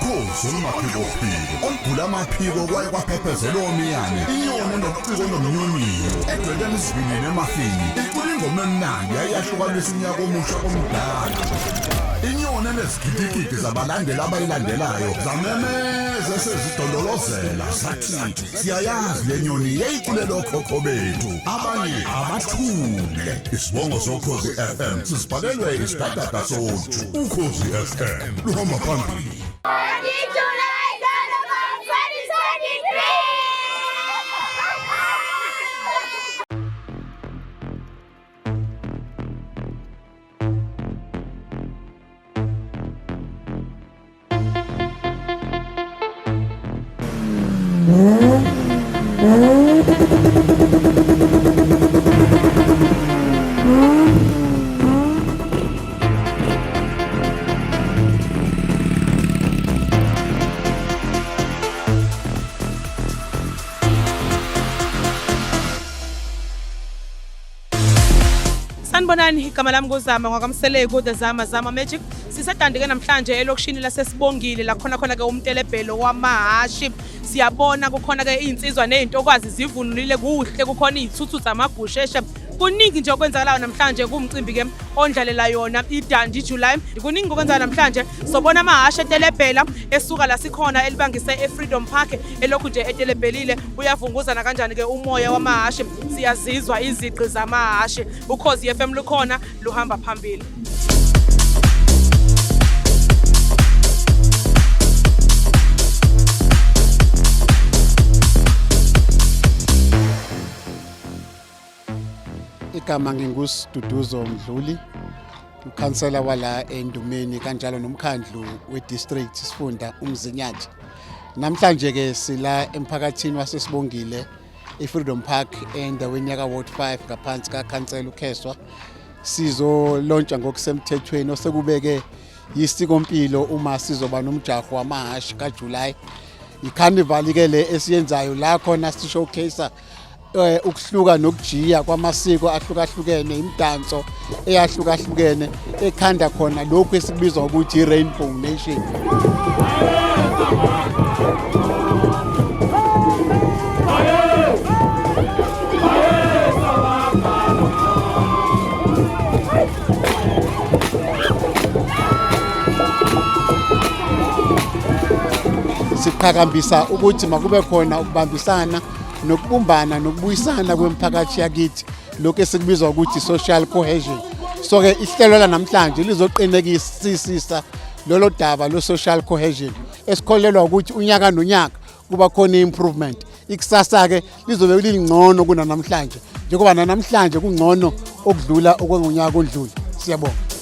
Ukhozi umaphiko ombhula amaphiko kwaye kwaphephezela omiyane inyoni nobuciko nomnyunyu edweleni isivinini emafini icula ingoma emnandi yayahlukanisa unyaka omusha omdala inyoni enezigidigidi zabalandeli abayilandelayo zamemeza sezidondolozela zathi siyayazi le nyoni yayiculela okhokho bethu abanye abathule isibongo sokhozi FM sisibhalelwe isidadada sothu Ukhozi FM luhamba phambili July Cultural 2023. Sanibonani igama lami ngozama ngwakamsele ku the zama magic sisedandi ke namhlanje elokishini lasesibongile la khona ke umtelebhelo wamahashi siyabona kukhona ke insizwa nezintokwazi zivunulile kuhle kukhona izithuthu zamagusheshe kuningi nje okwenzakalayo namhlanje kumcimbi ke ondlalela yona iDundee July kuningi okwenzakala namhlanje sobona amahashi etelebhela esuka la sikhona elibangise eFreedom Park elokhu nje etelebhelile uyavunguzana kanjani ke umoya wamahashi siyazizwa iziqi zamahashi Ukhozi FM lukhona luhamba phambili Igama nginguSiduduzo Mdluli ukhansela wala eNdumeni kanjalo nomkhandlu we-district sifunda uMzinyathi namhlanje ke sila emphakathini wasesibongile eFreedom Park endaweni yaka Ward 5 ngaphansi kaKhansela uKheswa sizolontsha ngokusemthethweni osekubeke yisikompilo uma sizoba nomjaho wamahashi kaJuly iCarnival ke le esiyenzayo la khona si showcase ukuhluka nokujiya kwamasiko ahlukahlukene imidanso eyahlukahlukene ekhanda khona lokho esikubizwa ukuthi iRainbow Nation siqhakambisa ukuthi makube khona ukubambisana nokubumbana nokubuyisana kwemphakathi yakithi lokho esikubizwa ukuthi social cohesion so ke ihlelo la namhlanje lizoqinekisisa lolo daba lo social cohesion esikholelwa ukuthi unyaka nonyaka kuba khona improvement ikusasa ke lizobe lingcono kunanamhlanje njengoba namhlanje kungcono okudlula okwengonyaka odlule siyabonga